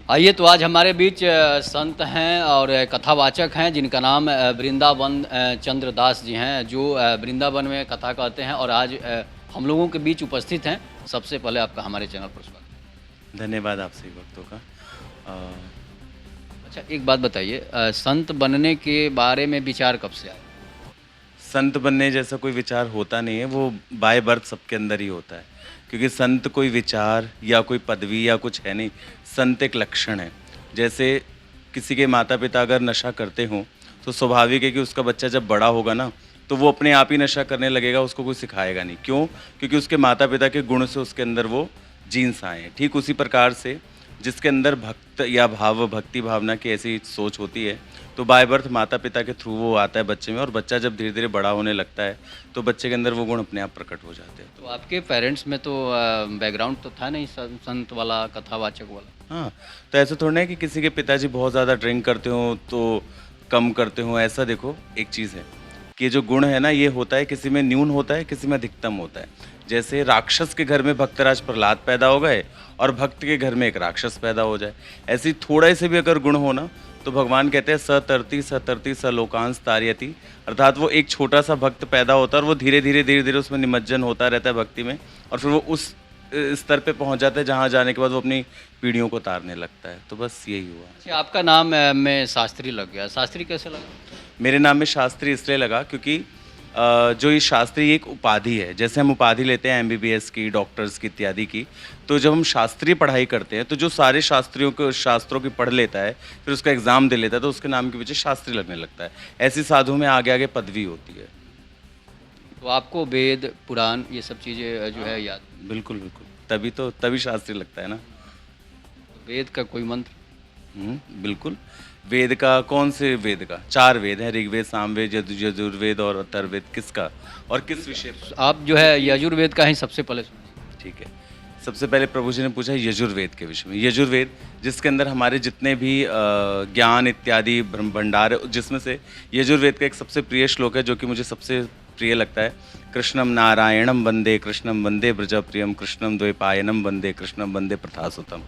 आइए तो आज हमारे बीच संत हैं और कथावाचक हैं जिनका नाम वृंदावन चंद्र दास जी हैं जो वृंदावन में कथा कहते हैं और आज हम लोगों के बीच उपस्थित हैं। सबसे पहले आपका हमारे चैनल पर स्वागत। धन्यवाद आप सभी भक्तों का। अच्छा, एक बात बताइए, संत बनने के बारे में विचार कब से आया? संत बनने जैसा कोई विचार होता नहीं है, वो बाय बर्थ सबके अंदर ही होता है। क्योंकि संत कोई विचार या कोई पदवी या कुछ है नहीं, संत एक लक्षण है। जैसे किसी के माता पिता अगर नशा करते हों तो स्वाभाविक है कि उसका बच्चा जब बड़ा होगा ना तो वो अपने आप ही नशा करने लगेगा, उसको कोई सिखाएगा नहीं। क्यों? क्योंकि उसके माता पिता के गुण से उसके अंदर वो जीन्स आए हैं। ठीक उसी प्रकार से जिसके अंदर भक्त या भक्ति भावना की ऐसी सोच होती है तो बाय बर्थ माता पिता के थ्रू वो आता है बच्चे में, और बच्चा जब धीरे धीरे बड़ा होने लगता है तो बच्चे के अंदर वो गुण अपने आप प्रकट हो जाते हैं। तो आपके पेरेंट्स में तो बैकग्राउंड तो था नहीं संत वाला, कथावाचक वाला। हाँ, तो ऐसा थोड़ा है कि किसी के पिताजी बहुत ज़्यादा ड्रिंक करते हो तो कम करते हो। ऐसा देखो, एक चीज़ है कि जो गुण है ना, ये होता है किसी में न्यून होता है, किसी में अधिकतम होता है। जैसे राक्षस के घर में भक्तराज प्रहलाद पैदा हो गए और भक्त के घर में एक राक्षस पैदा हो जाए, ऐसे ही थोड़े से भी अगर गुण हो ना तो भगवान कहते हैं सतरती सतरती सलोकांश तार्यति, अर्थात वो एक छोटा सा भक्त पैदा होता है और वो धीरे धीरे उसमें निमज्जन होता रहता है भक्ति में, और फिर वो उस स्तर पे पहुंच जाता है जहाँ जाने के बाद वो अपनी पीढ़ियों को तारने लगता है। तो बस यही हुआ। अच्छा, आपका नाम में शास्त्री लग गया, शास्त्री कैसे लगा? मेरे नाम में शास्त्री इसलिए लगा क्योंकि जो ये शास्त्री एक उपाधि है। जैसे हम उपाधि लेते हैं एमबीबीएस की, डॉक्टर्स की इत्यादि की, तो जब हम शास्त्रीय पढ़ाई करते हैं तो जो सारे शास्त्रों की पढ़ लेता है फिर उसका एग्ज़ाम दे लेता है तो उसके नाम के पीछे शास्त्री लगने लगता है। ऐसी साधु में आगे आगे पदवी होती है। तो आपको वेद पुराण ये सब चीज़ें जो है याद? बिल्कुल बिल्कुल, तभी शास्त्री लगता है ना। वेद का कोई मंत्र? बिल्कुल। वेद का, कौन से वेद का? 4 वेद हैं, ऋग्वेद, सामवेद, यजुर्वेद और अथर्ववेद। किसका और किस विषय पर? आप जो है यजुर्वेद का ही सबसे पहले सुनिए। ठीक है। सबसे पहले प्रभु जी ने पूछा यजुर्वेद के विषय में। यजुर्वेद जिसके अंदर हमारे जितने भी ज्ञान इत्यादि ब्रह्म भंडार है, जिसमें से यजुर्वेद का एक सबसे प्रिय श्लोक है जो कि मुझे सबसे प्रिय लगता है। कृष्णम नारायणम वंदे, कृष्णम वंदे ब्रजप्रियम, कृष्णम द्वैपायनम वंदे, कृष्णम वंदे प्रथासुतम।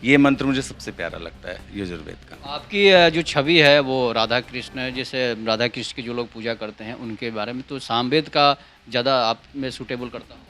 ये मंत्र मुझे सबसे प्यारा लगता है यजुर्वेद का। आपकी जो छवि है वो राधा कृष्ण, जैसे राधा कृष्ण की जो लोग पूजा करते हैं उनके बारे में, तो सामवेद का ज़्यादा आप में सूटेबल करता हूँ।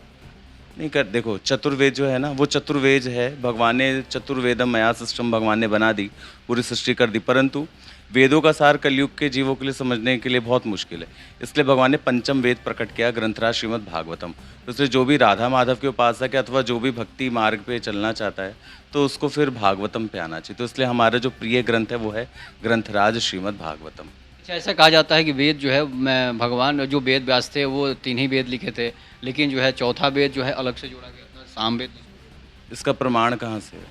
नहीं कर, देखो चतुर्वेद जो है ना वो चतुर्वेद है। भगवान ने चतुर्वेदम मया सिस्टम भगवान ने बना दी, पूरी सृष्टि कर दी, परंतु वेदों का सार कलयुग के जीवों के लिए समझने के लिए बहुत मुश्किल है। इसलिए भगवान ने पंचम वेद प्रकट किया, ग्रंथराज श्रीमद् भागवतम। तो इसलिए जो भी राधा माधव के उपासक है अथवा जो भी भक्ति मार्ग पे चलना चाहता है तो उसको फिर भागवतम पे आना चाहिए। तो इसलिए हमारा जो प्रिय ग्रंथ है वो है ग्रंथराज श्रीमद् भागवतम। अच्छा, ऐसा कहा जाता है कि वेद जो है, मैं भगवान जो वेद व्यास थे वो 3 ही वेद लिखे थे, लेकिन जो है चौथा वेद जो है अलग से जोड़ा गया था, सामवेद। इसका प्रमाण कहाँ से है?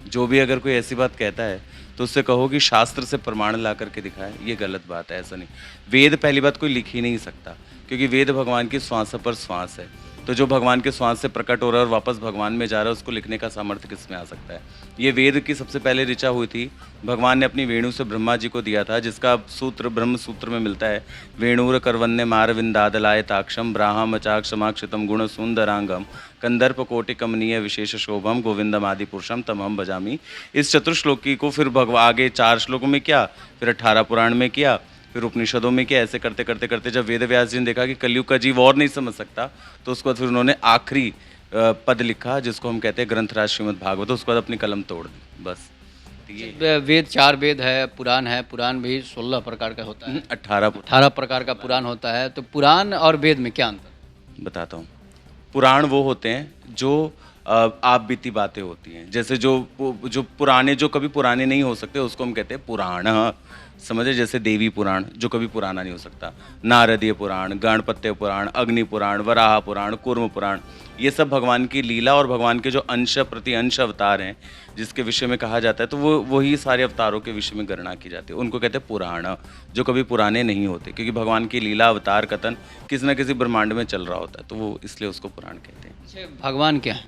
जो भी अगर कोई ऐसी बात कहता है तो उससे कहो कि शास्त्र से प्रमाण ला करके दिखाए। ये गलत बात है, ऐसा नहीं। वेद पहली बात कोई लिख ही नहीं सकता, क्योंकि वेद भगवान की श्वास पर श्वास है। तो जो भगवान के श्वास से प्रकट हो रहा है और वापस भगवान में जा रहा है, उसको लिखने का सामर्थ्य किस में आ सकता है? ये वेद की सबसे पहले ऋचा हुई थी, भगवान ने अपनी वेणु से ब्रह्मा जी को दिया था, जिसका सूत्र ब्रह्म सूत्र में मिलता है। वेणुर करवन्य मार विंदादलाय ताक्षम ब्राह्म अचाक्षमाक्षितम गुण सुंदरांगम कंदर्प कोटि कमनीय विशेष शोभम गोविंदम आदि पुरुषम तमहम भजामी। इस चतुर्श्लोकी को फिर आगे 4 श्लोकों में किया, फिर 18 पुराण में किया, फिर उपनिषदों में किया। ऐसे करते करते करते जब वेद व्यास जी ने देखा कि कलयुग का जीव और नहीं समझ सकता, तो उसके बाद फिर उन्होंने आखिरी पद लिखा जिसको हम कहते हैं ग्रंथराज श्रीमद् भागवत। उसके बाद अपनी कलम तोड़ दी, बस। ये वेद 4 वेद है, पुराण भी 16 प्रकार का होता है। 18 प्रकार का पुराण होता है। तो पुराण और वेद में क्या अंतर? बताता हूँ। पुराण वो होते हैं जो आप बीती बातें होती हैं। जैसे जो पुराने, जो कभी पुराने नहीं हो सकते उसको हम कहते हैं पुराण। समझे? जैसे देवी पुराण जो कभी पुराना नहीं हो सकता, नारदीय पुराण, गणपत्य पुराण, अग्नि पुराण, वराह पुराण, कूर्म पुराण, ये सब भगवान की लीला और भगवान के जो अंश प्रति अंश अवतार हैं जिसके विषय में कहा जाता है, तो वो वही सारे अवतारों के विषय में गणना की जाती है। उनको कहते हैं पुराण, जो कभी पुराने नहीं होते, क्योंकि भगवान की लीला अवतार कथन किसी न किसी ब्रह्मांड में चल रहा होता है, तो वो इसलिए उसको पुराण कहते हैं। अच्छा, भगवान क्या है?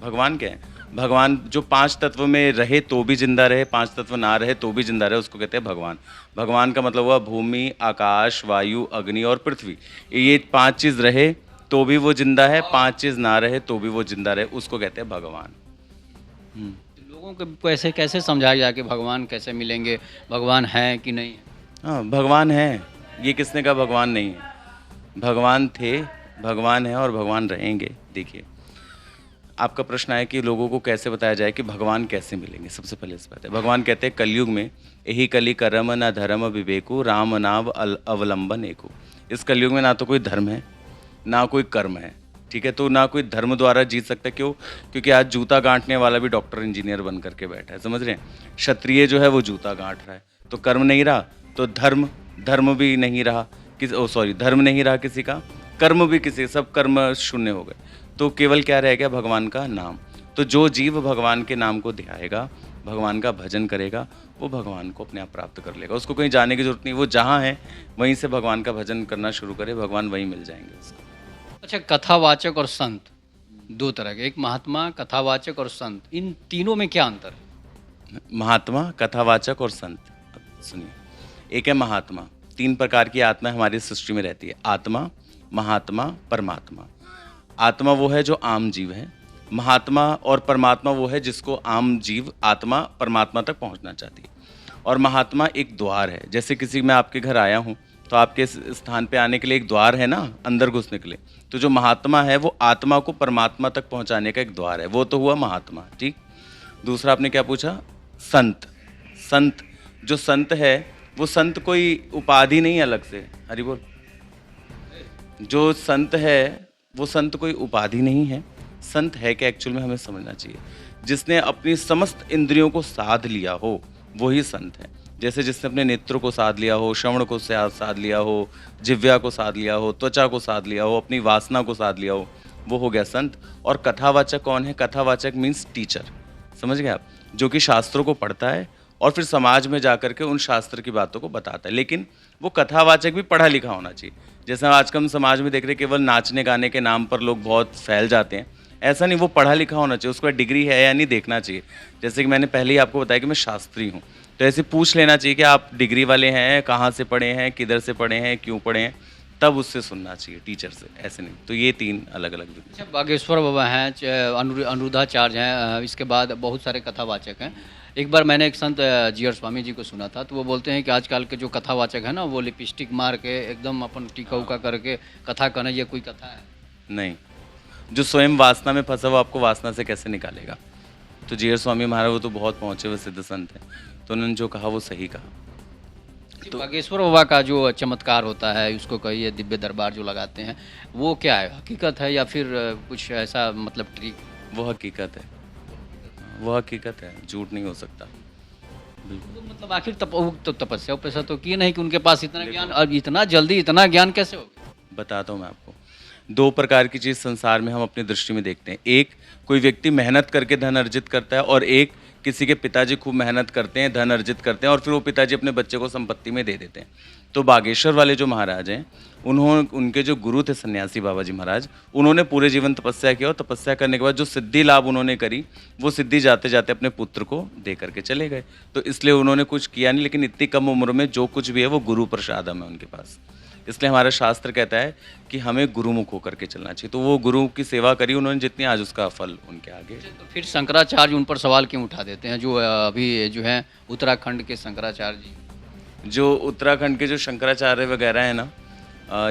भगवान क्या है? भगवान जो 5 तत्व में रहे तो भी जिंदा रहे, 5 तत्व ना रहे तो भी जिंदा रहे, उसको कहते हैं भगवान। भगवान का मतलब हुआ भूमि, आकाश, वायु, अग्नि और पृथ्वी। ये 5 चीज़ रहे तो भी वो जिंदा है, 5 चीज़ ना रहे तो भी वो जिंदा रहे, उसको कहते हैं भगवान। लोगों लोगों को कैसे कैसे समझाया जाए कि भगवान कैसे मिलेंगे, भगवान हैं कि नहीं है? हाँ, भगवान है, ये किसने कहा भगवान नहीं है? भगवान थे, भगवान है और भगवान रहेंगे। देखिए, आपका प्रश्न है कि लोगों को कैसे बताया जाए कि भगवान कैसे मिलेंगे। सबसे पहले इस बात है, भगवान कहते हैं कलयुग में यही कली करम न धर्म विवेकु राम नाम अवलंबन एकु। इस कलयुग में ना तो कोई धर्म है ना कोई कर्म है, ठीक है। तो ना कोई धर्म द्वारा जीत सकता। क्यों? क्योंकि आज जूता गांठने वाला भी डॉक्टर इंजीनियर बन करके बैठा है, समझ रहे हैं। क्षत्रिय जो है वो जूता गांठ रहा है, तो कर्म नहीं रहा, तो धर्म धर्म भी नहीं रहा, धर्म नहीं रहा किसी का, कर्म भी किसी, सब कर्म शून्य हो गए। तो केवल क्या रह गया? भगवान का नाम। तो जो जीव भगवान के नाम को ध्याएगा, भगवान का भजन करेगा, वो भगवान को अपने आप प्राप्त कर लेगा। उसको कहीं जाने की जरूरत नहीं, वो जहाँ है वहीं से भगवान का भजन करना शुरू करे, भगवान वहीं मिल जाएंगे उसको। अच्छा, कथावाचक और संत दो तरह के, एक महात्मा, कथावाचक और संत, इन तीनों में क्या अंतर है? महात्मा, कथावाचक और संत। अब सुनिए, एक है महात्मा। 3 प्रकार की आत्मा हमारी सृष्टि में रहती है, आत्मा, महात्मा, परमात्मा। आत्मा वो है जो आम जीव है, महात्मा और परमात्मा वो है जिसको आम जीव आत्मा परमात्मा तक पहुंचना चाहती है। और महात्मा एक द्वार है, जैसे किसी मैं आपके घर आया हूं तो आपके स्थान पे आने के लिए एक द्वार है ना, अंदर घुसने के लिए। तो जो महात्मा है वो आत्मा को परमात्मा तक पहुंचाने का एक द्वार है, वो तो हुआ महात्मा, ठीक। दूसरा आपने क्या पूछा? संत। संत, जो संत है वो संत कोई उपाधि नहीं अलग से, हरि बोल। जो संत है वो संत कोई उपाधि नहीं है। संत है क्या एक्चुअल में हमें समझना चाहिए, जिसने अपनी समस्त इंद्रियों को साध लिया हो वही संत है। जैसे जिसने अपने नेत्रों को साध लिया हो, श्रवण को साध लिया हो, जिव्या को साध लिया हो, त्वचा को साध लिया हो, अपनी वासना को साध लिया हो, वो हो गया संत। और कथावाचक कौन है? कथावाचक मीन्स टीचर, समझ गए आप, जो कि शास्त्रों को पढ़ता है और फिर समाज में जाकर के उन शास्त्र की बातों को बताता है। लेकिन वो कथावाचक भी पढ़ा लिखा होना चाहिए। जैसे आजकल हम समाज में देख रहे हैं केवल नाचने गाने के नाम पर लोग बहुत फैल जाते हैं, ऐसा नहीं, वो पढ़ा लिखा होना चाहिए, उसका डिग्री है या नहीं देखना चाहिए। जैसे कि मैंने पहले ही आपको बताया कि मैं शास्त्री हूँ, तो ऐसे पूछ लेना चाहिए कि आप डिग्री वाले हैं, कहाँ से पढ़े हैं, किधर से पढ़े हैं, क्यों पढ़े हैं, तब उससे सुनना चाहिए, टीचर से, ऐसे नहीं। तो ये 3 अलग अलग। अच्छा, बागेश्वर बाबा हैं, अनिरुद्धाचार्य हैं, इसके बाद बहुत सारे कथावाचक हैं। एक बार मैंने एक संत जीयर स्वामी जी को सुना था, तो वो बोलते हैं कि आजकल के जो कथावाचक है ना, वो लिपस्टिक मार के एकदम अपन टीका उका करके कथा करना, ये कोई कथा है? नहीं, जो स्वयं वासना में फंसा वो आपको वासना से कैसे निकालेगा? तो जीयर स्वामी महाराज वो तो बहुत पहुँचे हुए सिद्ध संत हैं, तो उन्होंने जो कहा वो सही कहा। तो बागेश्वर बाबा का जो चमत्कार होता है, उसको कहिए दिव्य दरबार जो लगाते हैं, वो क्या है? हकीकत है या फिर कुछ ऐसा मतलब ट्रिक? वो हकीकत है, वो हकीकत है, झूठ नहीं हो सकता। तो मतलब आखिर तो तपस्या उपस्या तो की नहीं कि उनके पास इतना ज्ञान, और इतना जल्दी इतना ज्ञान कैसे हो गया? बताता हूँ मैं आपको। 2 प्रकार की चीज़ संसार में हम अपनी दृष्टि में देखते हैं। एक, कोई व्यक्ति मेहनत करके धन अर्जित करता है, और एक, किसी के पिताजी खूब मेहनत करते हैं, धन अर्जित करते हैं, और फिर वो पिताजी अपने बच्चे को संपत्ति में दे देते हैं। तो बागेश्वर वाले जो महाराज हैं, उनके जो गुरु थे सन्यासी बाबा जी महाराज, उन्होंने पूरे जीवन तपस्या किया, और तपस्या करने के बाद जो सिद्धि लाभ उन्होंने करी, वो सिद्धि जाते जाते अपने पुत्र को दे करके चले गए। तो इसलिए उन्होंने कुछ किया नहीं, लेकिन इतनी कम उम्र में जो कुछ भी है वो गुरु प्रसादम है उनके पास। इसलिए हमारा शास्त्र कहता है कि हमें गुरुमुख होकर के चलना चाहिए। तो वो गुरु की सेवा करी उन्होंने जितनी, आज उसका फल उनके आगे। तो फिर शंकराचार्य उन पर सवाल क्यों उठा देते हैं, जो अभी जो है उत्तराखंड के शंकराचार्य जी? जो उत्तराखंड के जो शंकराचार्य वगैरह है ना,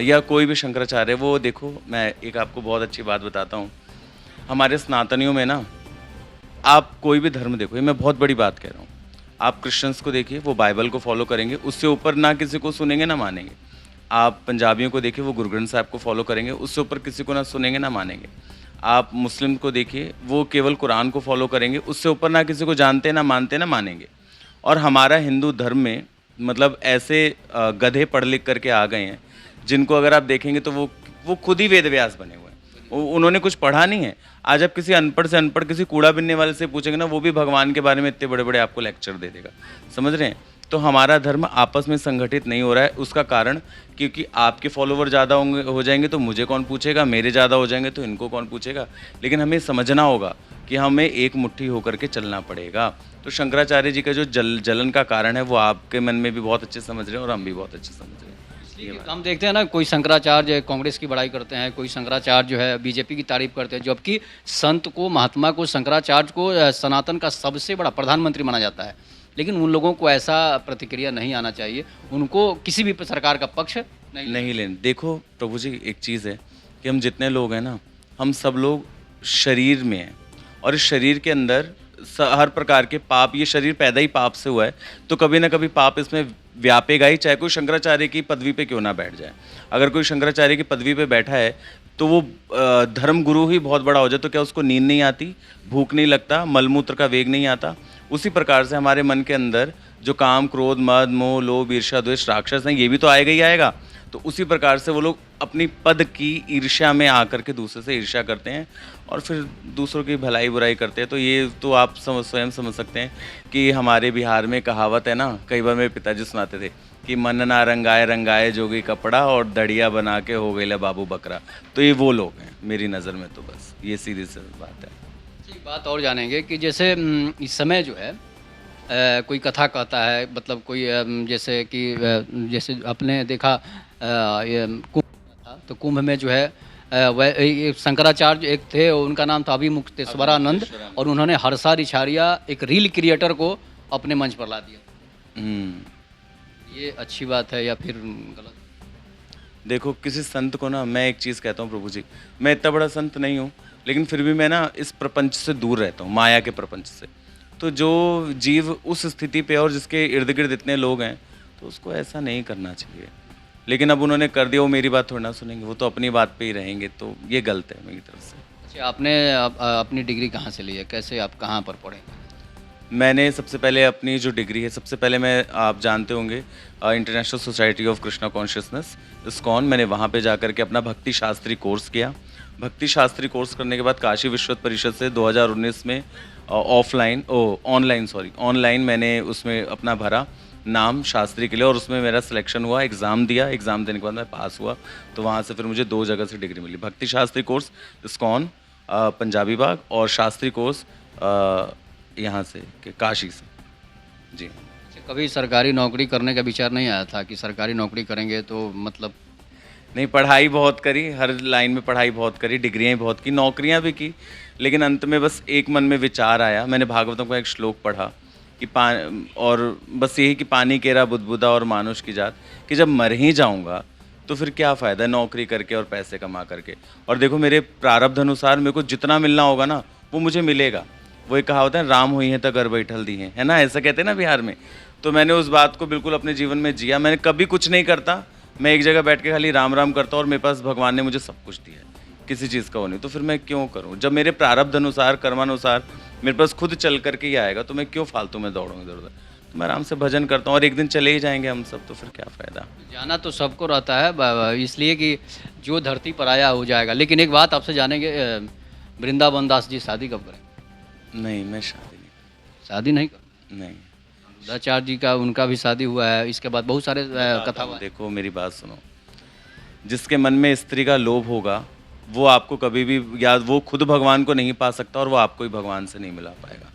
या कोई भी शंकराचार्य, वो देखो, मैं एक आपको बहुत अच्छी बात बताता हूँ। हमारे सनातनियों में ना, आप कोई भी धर्म देखो, ये मैं बहुत बड़ी बात कह रहा हूँ, आप क्रिश्चियंस को देखिए, वो बाइबल को फॉलो करेंगे, उससे ऊपर ना किसी को सुनेंगे ना मानेंगे। आप पंजाबियों को देखिए, वो गुरु ग्रंथ साहब को फॉलो करेंगे, उससे ऊपर किसी को ना सुनेंगे ना मानेंगे। आप मुस्लिम को देखिए, वो केवल कुरान को फॉलो करेंगे, उससे ऊपर ना किसी को जानते ना मानते ना मानेंगे। और हमारा हिंदू धर्म में मतलब ऐसे गधे पढ़ लिख करके आ गए हैं, जिनको अगर आप देखेंगे तो वो खुद ही वेद व्यास बने हुए हैं, उन्होंने कुछ पढ़ा नहीं है। आज आप किसी अनपढ़ से अनपढ़, किसी कूड़ा बिनने वाले से पूछेंगे ना, वो भी भगवान के बारे में इतने बड़े बड़े आपको लेक्चर दे देगा, समझ रहे हैं। तो हमारा धर्म आपस में संगठित नहीं हो रहा है। उसका कारण क्योंकि आपके फॉलोवर ज़्यादा हो जाएंगे तो मुझे कौन पूछेगा, मेरे ज़्यादा हो जाएंगे तो इनको कौन पूछेगा। लेकिन हमें समझना होगा कि हमें एक मुट्ठी होकर के चलना पड़ेगा। तो शंकराचार्य जी का जो जलन का कारण है वो आपके मन में भी बहुत अच्छे समझ रहे हैं और हम भी बहुत अच्छे समझ रहे हैं। इसलिए हम देखते हैं ना, कोई शंकराचार्य कांग्रेस की बड़ाई करते हैं, कोई शंकराचार्य जो है बीजेपी की तारीफ करते हैं, जबकि संत को, महात्मा को, शंकराचार्य को सनातन का सबसे बड़ा प्रधानमंत्री माना जाता है। लेकिन उन लोगों को ऐसा प्रतिक्रिया नहीं आना चाहिए, उनको किसी भी सरकार का पक्ष नहीं नहीं लेने। देखो प्रभु जी, एक चीज़ है कि हम जितने लोग हैं ना, हम सब लोग शरीर में हैं, और इस शरीर के अंदर हर प्रकार के पाप, ये शरीर पैदा ही पाप से हुआ है, तो कभी ना कभी पाप इसमें व्यापेगा ही, चाहे कोई शंकराचार्य की पदवी पे क्यों ना बैठ जाए। अगर कोई शंकराचार्य की पदवी पे बैठा है तो वो धर्म गुरु ही बहुत बड़ा हो जाए, तो क्या उसको नींद नहीं आती, भूख नहीं लगता, मलमूत्र का वेग नहीं आता? उसी प्रकार से हमारे मन के अंदर जो काम, क्रोध, मद, मोह, लोभ, ईर्ष्या, द्वेष, राक्षस हैं, ये भी तो आएगा ही आएगा। तो उसी प्रकार से वो लोग अपनी पद की ईर्ष्या में आकर के दूसरे से ईर्ष्या करते हैं और फिर दूसरों की भलाई बुराई करते हैं। तो ये तो आप स्वयं समझ सकते हैं कि हमारे बिहार में कहावत है ना, कई बार मेरे पिताजी सुनाते थे कि मन ना रंगाए रंगाए जोगी कपड़ा और दड़िया बना के हो गई बाबू बकरा। तो ये वो लोग हैं मेरी नज़र में, तो बस ये सीधी सी बात है। एक बात और जानेंगे कि जैसे इस समय जो है कोई कथा कहता है, मतलब कोई जैसे कि जैसे आपने देखा ये कुंभ था, तो कुंभ में जो है वह एक शंकराचार्य एक थे, उनका नाम था अभिमुक्तेश्वरानंद, और उन्होंने हर्षा रिछारिया एक रील क्रिएटर को अपने मंच पर ला दिया। ये अच्छी बात है या फिर गलत? देखो किसी संत को ना, मैं एक चीज़ कहता हूँ प्रभु जी, मैं इतना बड़ा संत नहीं हूँ, लेकिन फिर भी मैं ना इस प्रपंच से दूर रहता हूँ, माया के प्रपंच से। तो जो जीव उस स्थिति पे और जिसके इर्द गिर्द इतने लोग हैं, तो उसको ऐसा नहीं करना चाहिए। लेकिन अब उन्होंने कर दिया, वो मेरी बात थोड़ा ना सुनेंगे, वो तो अपनी बात पे ही रहेंगे, तो ये गलत है मेरी तरफ से। अच्छा, आपने अपनी डिग्री कहाँ से ली है, कैसे आप कहाँ पर पढ़े? मैंने सबसे पहले अपनी जो डिग्री है, सबसे पहले मैं, आप जानते होंगे, international society of Krishna consciousness, ISKCON, मैंने वहाँ पे जाकर के अपना भक्ति शास्त्री कोर्स किया। भक्ति शास्त्री कोर्स करने के बाद काशी विश्वविद्यालय परिषद से 2019 में ऑनलाइन मैंने उसमें अपना भरा नाम शास्त्री के लिए, और उसमें मेरा सिलेक्शन हुआ, एग्ज़ाम दिया, एग्ज़ाम देने के बाद मैं पास हुआ। तो वहाँ से फिर मुझे 2 जगह से डिग्री मिली, भक्ति शास्त्री कोर्स इस्कॉन पंजाबी बाग, और शास्त्री कोर्स यहाँ से काशी से। जी। अच्छा, कभी सरकारी नौकरी करने का विचार नहीं आया था कि सरकारी नौकरी करेंगे तो मतलब? नहीं, पढ़ाई बहुत करी, हर लाइन में पढ़ाई बहुत करी, डिग्रियाँ बहुत की, नौकरियाँ भी की, लेकिन अंत में बस एक मन में विचार आया, मैंने भागवतों का एक श्लोक पढ़ा कि और बस यही कि पानी केरा बुदबुदा और मानुष की जात, कि जब मर ही जाऊंगा तो फिर क्या फ़ायदा है नौकरी करके और पैसे कमा करके। और देखो मेरे प्रारब्ध अनुसार मेरे को जितना मिलना होगा ना, वो मुझे मिलेगा। वो एक कहावत है, राम हुई है तो घर बैठल दी है ना, ऐसा कहते हैं ना बिहार में। तो मैंने उस बात को बिल्कुल अपने जीवन में जिया। मैंने कभी कुछ नहीं करता, मैं एक जगह बैठ के खाली राम राम करता, और मेरे पास भगवान ने मुझे सब कुछ दिया है, किसी चीज़ का वो नहीं। तो फिर मैं क्यों करूं? जब मेरे प्रारब्ध अनुसार, कर्मानुसार मेरे पास खुद चल करके ही आएगा, तो मैं क्यों फालतू में दौड़ूँ इधर उधर। तो मैं आराम से भजन करता हूँ, और एक दिन चले ही जाएंगे हम सब, तो फिर क्या फ़ायदा। जाना तो सबको रहता है, इसलिए कि जो धरती पर आया हो जाएगा। लेकिन एक बात आपसे जानेंगे, वृंदावन दास जी शादी कब करें? नहीं, मैं शादी नहीं। शादी नहीं कर? नहीं। बुद्धाचार्य जी का, उनका भी शादी हुआ है, इसके बाद बहुत सारे कथा हुआ है। देखो मेरी बात सुनो, जिसके मन में स्त्री का लोभ होगा, वो आपको कभी भी, या वो खुद भगवान को नहीं पा सकता, और वो आपको ही भगवान से नहीं मिला पाएगा।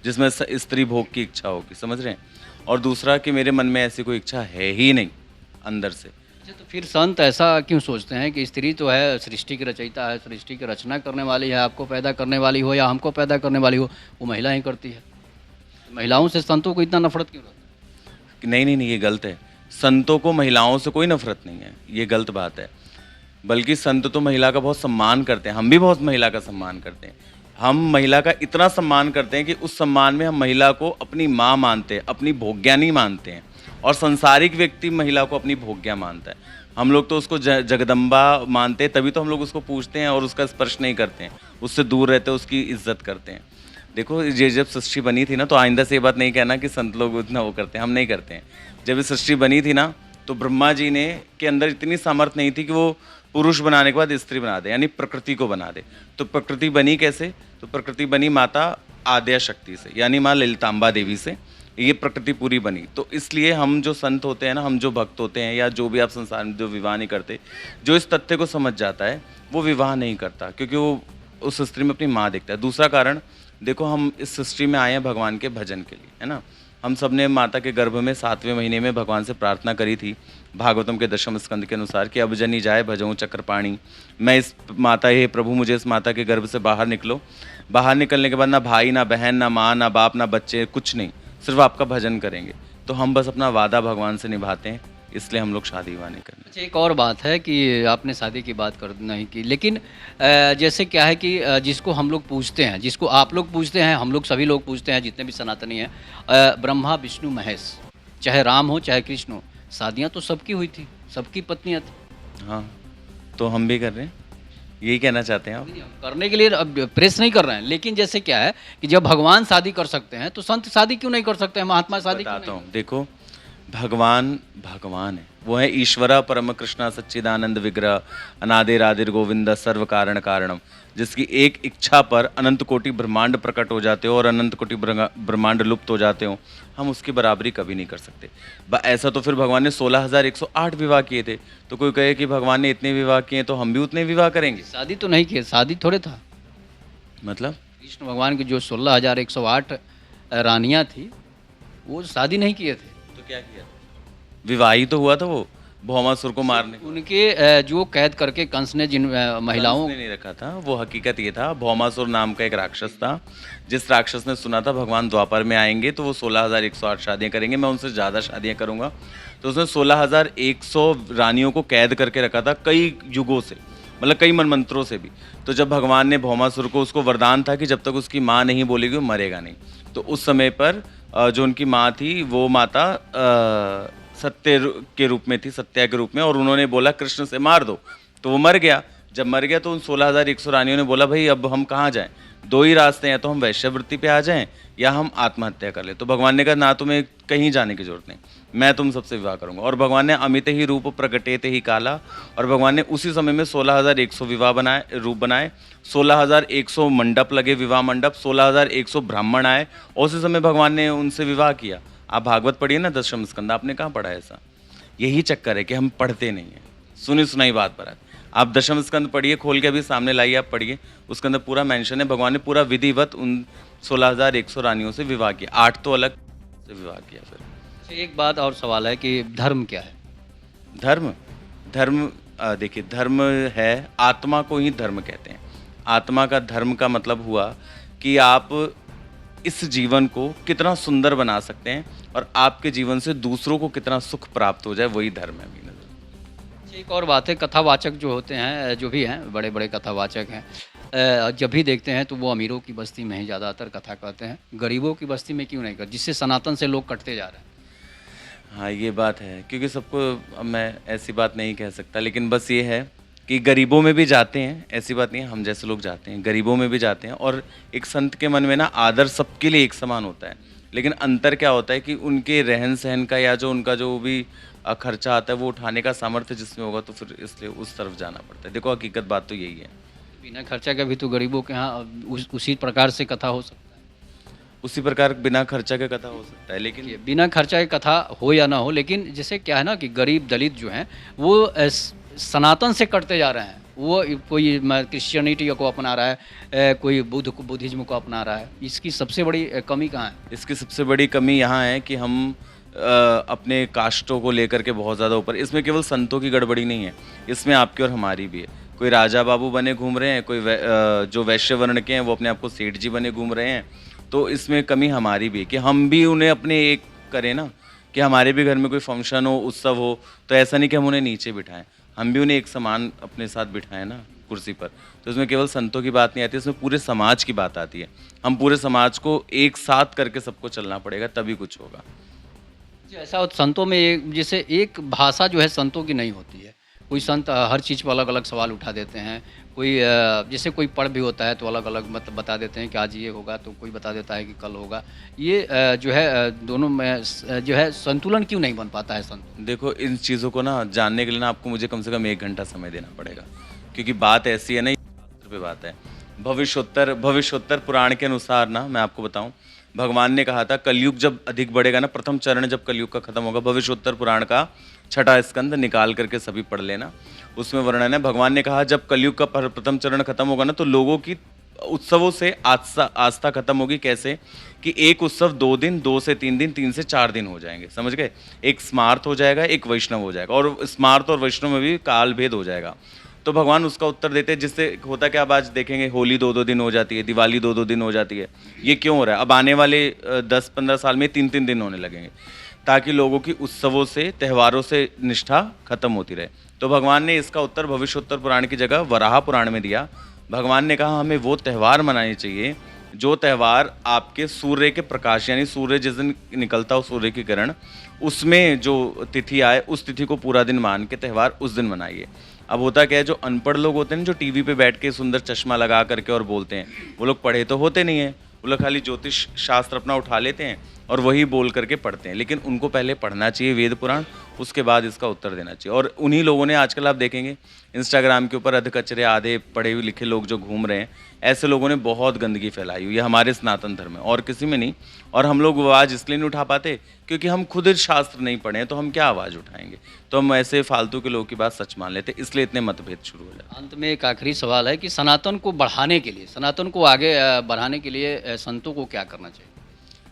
जिसमें स्त्री भोग की इच्छा होगी, समझ रहे हैं? और दूसरा कि मेरे मन में ऐसी कोई इच्छा है ही नहीं अंदर से। अच्छा, तो फिर संत ऐसा क्यों सोचते हैं कि स्त्री तो है, सृष्टि की रचयिता है, सृष्टि की रचना करने वाली है, आपको पैदा करने वाली हो या हमको पैदा करने वाली हो, वो महिला ही करती है। महिलाओं से संतों को इतना नफरत क्यों रहता है? नहीं, ये गलत है। संतों को महिलाओं से कोई नफरत नहीं है, ये गलत बात है। बल्कि संत तो महिला का बहुत सम्मान करते हैं, हम भी बहुत महिला का सम्मान करते हैं। हम महिला का इतना सम्मान करते हैं कि उस सम्मान में हम महिला को अपनी माँ मानते हैं, अपनी भोग्यानी मानते हैं, और संसारिक व्यक्ति महिला को अपनी भोग्या मानता है। हम लोग तो उसको जगदम्बा मानते हैं, तभी तो हम लोग उसको पूछते हैं और उसका स्पर्श नहीं करते हैं, उससे दूर रहते हैं, उसकी इज्जत करते हैं। देखो ये जब सृष्टि बनी थी ना, तो आइंदा से ये बात नहीं कहना कि संत लोग उतना वो करते हैं, हम नहीं करते हैं। जब ये सृष्टि बनी थी ना, तो ब्रह्मा जी ने के अंदर इतनी सामर्थ्य नहीं थी कि वो पुरुष बनाने के बाद स्त्री बना दे, यानी प्रकृति को बना दे। तो प्रकृति बनी कैसे? तो प्रकृति बनी माता आद्या शक्ति से, यानी माँ ललितांबा देवी से, ये प्रकृति पूरी बनी। तो इसलिए हम जो संत होते हैं ना, हम जो भक्त होते हैं, या जो भी आप संसार में जो विवाह नहीं करते, जो इस तथ्य को समझ जाता है वो विवाह नहीं करता, क्योंकि वो उस स्त्री में अपनी माँ देखता है। दूसरा कारण देखो, हम इस सृष्टि में आए हैं भगवान के भजन के लिए, है ना। हम सब ने माता के गर्भ में 7वें महीने में भगवान से प्रार्थना करी थी भागवतम के 10वें स्कंद के अनुसार कि अब जनी जाए भजऊँ चक्रपाणी। मैं इस माता, हे प्रभु मुझे इस माता के गर्भ से बाहर निकलो। बाहर निकलने के बाद ना भाई ना बहन ना माँ ना बाप ना बच्चे, कुछ नहीं, सिर्फ आपका भजन करेंगे। तो हम बस अपना वादा भगवान से निभाते हैं, इसलिए हम लोग शादी विवाह नहीं करना। अच्छा, एक और बात है कि आपने शादी की बात कर नहीं की, लेकिन जैसे क्या है कि जिसको हम लोग पूजते हैं, जिसको आप लोग पूजते हैं, हम लोग सभी लोग पूजते हैं जितने भी सनातनी हैं, ब्रह्मा विष्णु महेश, चाहे राम हो चाहे कृष्ण हो, शादियाँ तो सबकी हुई थी, सबकी पत्नियाँ थी। हाँ, तो हम भी कर रहे हैं, यही कहना चाहते हैं आप? नहीं, हम करने के लिए अब प्रेस नहीं कर रहे हैं, लेकिन जैसे क्या है कि जब भगवान शादी कर सकते हैं तो संत शादी क्यों नहीं कर सकते हैं, महात्मा शादी क्यों बताता नहीं? हूँ, देखो भगवान भगवान है, वो है ईश्वरा परम कृष्णा सच्चिदानंद विग्रह अनादिरादिर गोविंद सर्व कारण कारणम, जिसकी एक इच्छा पर अनंत कोटि ब्रह्मांड प्रकट हो जाते हो और अनंत कोटि ब्रह्मांड लुप्त हो जाते हो। हम उसकी बराबरी कभी नहीं कर सकते। ऐसा तो फिर भगवान ने 16,108 विवाह किए थे, तो कोई कहे कि भगवान ने इतने विवाह किए तो हम भी उतने विवाह करेंगे? शादी तो नहीं की, शादी थोड़े था। मतलब कृष्ण भगवान की जो 16,108 रानियां थी, वो शादी नहीं किए थे। तो क्या किया? विवाह ही तो हुआ था वो भौमासुर को मारने। उनके जो कैद करके कंस ने जिन महिलाओं कंस ने नहीं रखा था, वो हकीकत ये था, भौमासुर नाम का एक राक्षस था, जिस राक्षस ने सुना था भगवान द्वापर में आएंगे तो वो 16,108 शादियां करेंगे, मैं उनसे ज़्यादा शादियां करूंगा। तो उसने 16,100 रानियों को कैद करके रखा था, कई युगों से, मतलब कई मनमंत्रों से भी। तो जब भगवान ने भौमासुर को, उसको वरदान था कि जब तक उसकी माँ नहीं बोलेगी वो मरेगा नहीं। तो उस समय पर जो उनकी माँ थी वो माता सत्य के रूप में थी, सत्या के रूप में, और उन्होंने बोला कृष्ण से मार दो, तो वो मर गया। जब मर गया तो उन 16,100 रानियों ने बोला भाई अब हम कहाँ जाएं, दो ही रास्ते हैं, तो हम वैश्यवृत्ति पे आ जाएं या हम आत्महत्या कर लें। तो भगवान ने कहा ना तुम्हें कहीं जाने की जरूरत नहीं, मैं तुम सबसे विवाह करूंगा। और भगवान ने अमित ही रूप प्रकटेते ही काला, और भगवान ने उसी समय में 16,100 विवाह बनाए, रूप बनाए, 16,100 मंडप लगे, विवाह मंडप, 16,100 ब्राह्मण आए, और उसी समय भगवान ने उनसे विवाह किया। आप भागवत पढ़िए ना 10वें स्कंद, आपने कहाँ पढ़ा है ऐसा? यही चक्कर है कि हम पढ़ते नहीं हैं, सुनी सुनाई बात पर है। आप 10वें स्कंद पढ़िए, खोल के अभी सामने लाइए, आप पढ़िए, उसके अंदर पूरा मेंशन है, भगवान ने पूरा विधिवत उन 16,100 रानियों से विवाह किया, 8 तो अलग से विवाह किया। फिर एक बात और सवाल है कि धर्म क्या है? धर्म, धर्म देखिए, धर्म है, आत्मा को ही धर्म कहते हैं। आत्मा का धर्म का मतलब हुआ कि आप इस जीवन को कितना सुंदर बना सकते हैं और आपके जीवन से दूसरों को कितना सुख प्राप्त हो जाए, वही धर्म है मेरी नज़र। एक और बात है, कथावाचक जो होते हैं, जो भी हैं, बड़े बड़े कथावाचक हैं, जब भी देखते हैं तो वो अमीरों की बस्ती में ही ज़्यादातर कथा कहते हैं, गरीबों की बस्ती में क्यों नहीं कर, जिससे सनातन से लोग कटते जा रहे हैं। हाँ, ये बात है, क्योंकि सबको, अब मैं ऐसी बात नहीं कह सकता, लेकिन बस ये है कि गरीबों में भी जाते हैं, ऐसी बात नहीं है, हम जैसे लोग जाते हैं, गरीबों में भी जाते हैं। और एक संत के मन में ना आदर सबके लिए एक समान होता है, लेकिन अंतर क्या होता है कि उनके रहन सहन का या जो उनका जो भी खर्चा आता है वो उठाने का सामर्थ्य जिसमें होगा, तो फिर इसलिए उस तरफ जाना पड़ता है। देखो हकीकत बात तो यही है। बिना खर्चा के भी तो गरीबों के यहाँ उसी प्रकार से कथा हो सकता है। उसी प्रकार बिना खर्चा के कथा हो सकता है, लेकिन ये बिना खर्चा की कथा हो या ना हो, लेकिन जैसे क्या है ना कि गरीब दलित जो हैं वो सनातन से कटते जा रहे हैं। वो कोई क्रिश्चियनिटी को अपना रहा है, कोई बुद्धिज्म को अपना रहा है। इसकी सबसे बड़ी कमी कहाँ है? इसकी सबसे बड़ी कमी यहाँ है कि हम अपने कास्टों को लेकर के बहुत ज़्यादा ऊपर, इसमें केवल संतों की गड़बड़ी नहीं है, इसमें आपकी और हमारी भी है। कोई राजा बाबू बने घूम रहे हैं, कोई जो वैश्य वर्ण के हैं वो अपने आप को सेठ जी बने घूम रहे हैं। तो इसमें कमी हमारी भी है कि हम भी उन्हें अपने एक करें ना, कि हमारे भी घर में कोई फंक्शन हो, उत्सव हो, तो ऐसा नहीं कि हम उन्हें नीचे बिठाएं, हम भी उन्हें एक समान अपने साथ बिठाएं ना कुर्सी पर। तो इसमें केवल संतों की बात नहीं आती, इसमें पूरे समाज की बात आती है। हम पूरे समाज को एक साथ करके सबको चलना पड़ेगा, तभी कुछ होगा। ऐसा होता संतों में जैसे एक भाषा जो है संतों की नहीं होती है। कोई संत हर चीज़ पर अलग अलग सवाल उठा देते हैं। कोई जैसे कोई पर्व भी होता है तो अलग अलग मतलब बता देते हैं कि आज ये होगा, तो कोई बता देता है कि कल होगा। ये जो है दोनों में जो है संतुलन क्यों नहीं बन पाता है संत? देखो, इन चीज़ों को ना जानने के लिए ना आपको मुझे कम से कम 1 घंटा समय देना पड़ेगा, क्योंकि बात ऐसी है ना, शास्त्र पे बात है। भविष्योत्तर पुराण के अनुसार ना, मैं आपको बताऊं, भगवान ने कहा था कलयुग जब अधिक बढ़ेगा ना, प्रथम चरण जब कलयुग का खत्म होगा, भविष्योत्तर पुराण का 6वां स्कंद निकाल करके सभी पढ़ लेना, उसमें वर्णन है। भगवान ने कहा जब कलयुग का प्रथम चरण खत्म होगा ना, तो लोगों की उत्सवों से आस्था आस्था खत्म होगी। कैसे कि एक उत्सव 2 दिन, 2 से 3 दिन, 3 से 4 दिन हो जाएंगे, समझ गए? एक स्मार्त हो जाएगा, एक वैष्णव हो जाएगा, और स्मार्त और वैष्णव में भी काल भेद हो जाएगा। तो भगवान उसका उत्तर देते हैं, जिससे होता क्या, अब आज देखेंगे होली 2-2 दिन हो जाती है, दिवाली 2-2 दिन हो जाती है। ये क्यों हो रहा है? अब आने वाले 10-15 साल में 3-3 दिन होने लगेंगे, ताकि लोगों की उत्सवों से, त्योहारों से निष्ठा खत्म होती रहे। तो भगवान ने इसका उत्तर भविष्योत्तर पुराण की जगह वराह पुराण में दिया। भगवान ने कहा हमें वो त्यौहार मनाने चाहिए जो त्यौहार आपके सूर्य के प्रकाश, यानी सूर्य जिस दिन निकलता हो, सूर्य की किरण, उसमें जो तिथि आए उस तिथि को पूरा दिन मान के त्यौहार उस दिन मनाइए। अब होता क्या है, जो अनपढ़ लोग होते हैं ना, जो टीवी पे बैठ के सुंदर चश्मा लगा करके और बोलते हैं, वो लोग पढ़े तो होते नहीं हैं। वो लोग खाली ज्योतिष शास्त्र अपना उठा लेते हैं और वही बोल करके पढ़ते हैं। लेकिन उनको पहले पढ़ना चाहिए वेद पुराण, उसके बाद इसका उत्तर देना चाहिए। और उन्हीं लोगों ने आजकल आप देखेंगे इंस्टाग्राम के ऊपर अधकचरे आधे पढ़े हुए लिखे लोग जो घूम रहे हैं, ऐसे लोगों ने बहुत गंदगी फैलाई हुई है हमारे सनातन धर्म में, और किसी में नहीं। और हम लोग आवाज़ इसलिए नहीं उठा पाते क्योंकि हम खुद शास्त्र नहीं पढ़े हैं, तो हम क्या आवाज़ उठाएंगे? तो हम ऐसे फालतू के लोगों की बात सच मान लेते, इसलिए इतने मतभेद शुरू हो जाते। अंत में एक आखिरी सवाल है कि सनातन को बढ़ाने के लिए, सनातन को आगे बढ़ाने के लिए संतों को क्या करना चाहिए?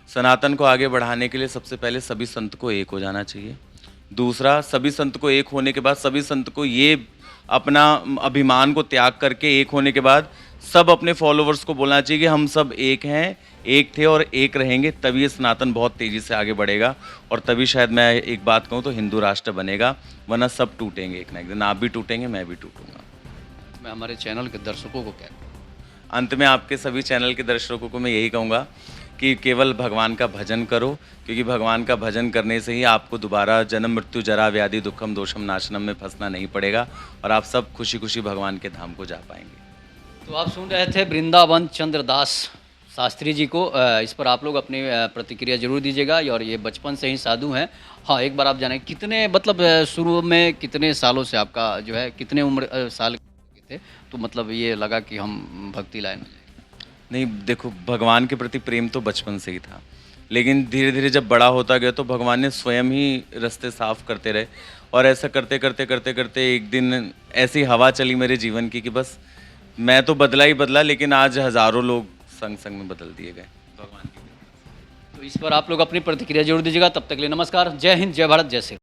सनातन को आगे बढ़ाने के लिए सबसे पहले सभी संत को एक हो जाना चाहिए। दूसरा, सभी संत को एक होने के बाद सभी संत को ये अपना अभिमान को त्याग करके एक होने के बाद सब अपने फॉलोवर्स को बोलना चाहिए कि हम सब एक हैं, एक थे और एक रहेंगे। तभी ये सनातन बहुत तेज़ी से आगे बढ़ेगा, और तभी शायद मैं एक बात कहूँ तो हिंदू राष्ट्र बनेगा, वरना सब टूटेंगे एक ना एक दिन। आप भी टूटेंगे, मैं भी टूटूंगा। मैं हमारे चैनल के दर्शकों को क्या कहूँ? अंत में आपके सभी चैनल के दर्शकों को मैं यही कहूँगा कि केवल भगवान का भजन करो, क्योंकि भगवान का भजन करने से ही आपको दोबारा जन्म मृत्यु जरा व्याधि दुखम दोषम नाशनम में फंसना नहीं पड़ेगा, और आप सब खुशी खुशी भगवान के धाम को जा पाएंगे। तो आप सुन रहे थे वृंदावन चंद्र दास शास्त्री जी को। इस पर आप लोग अपनी प्रतिक्रिया जरूर दीजिएगा। और ये बचपन से ही साधु हैं। हाँ, एक बार आप जाने कितने मतलब शुरू में कितने सालों से आपका जो है, कितने उम्र साल के थे तो मतलब ये लगा कि हम भक्ति लाइन में जाएंगे? नहीं, देखो, भगवान के प्रति प्रेम तो बचपन से ही था, लेकिन धीरे धीरे जब बड़ा होता गया तो भगवान ने स्वयं ही रास्ते साफ करते रहे, और ऐसा करते करते करते करते एक दिन ऐसी हवा चली मेरे जीवन की कि बस मैं तो बदला ही बदला, लेकिन आज हज़ारों लोग संग संग में बदल दिए गए भगवान की। तो इस पर आप लोग अपनी प्रतिक्रिया जरूर दीजिएगा। तब तक के लिए नमस्कार, जय हिंद, जय भारत, जय श्री राम।